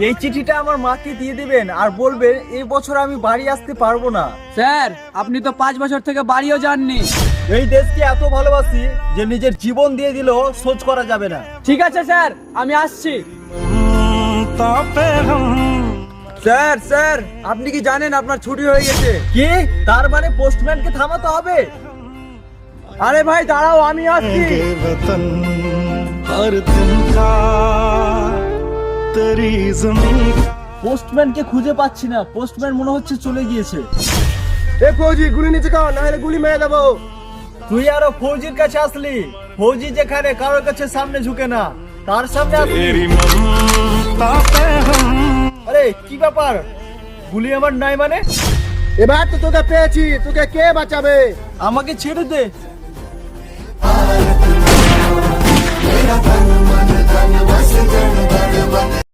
এই চিঠিটা আমার মাকে দিয়ে দিবেন আর বলবেন এই বছর আমি বাড়ি আসতে পারবো না। স্যার আপনি তো 5 বছর থেকে বাড়িও যাননি। এই দেশকে এত ভালোবাসি যে নিজের জীবন দিয়ে দিলেও সোচ করা যাবে না। ঠিক আছে স্যার, আমি আসছি। স্যার স্যার, আপনি কি জানেন আপনার ছুটি হয়ে গেছে? কি? তার মানে পোস্টম্যানকে থামাতে হবে? আরে ভাই দাঁড়াও, আমি আসছি। वतन हर दिन का तेरी जमीन পোস্টম্যানকে খুঁজে পাচ্ছি না, পোস্টম্যান মনে হচ্ছে চলে গিয়েছে। এ ফৌজি, গুলি নিচে খাও, না হলে গুলি মেরে দেবো। তুই আরো ফৌজির কাছে আসলি? ফৌজি যেখানে কারোর কাছে সামনে ঝুঁকে না, তার সামনে আসলি। तेरी ममता पे हम আরে কি ব্যাপার, গুলি আমার নাই মানে? এবার তো তোকে পেয়েছি, তোকে কে বাঁচাবে? আমাকে ছেড়ে দে। मेरा तन मन धन बस जन बन बन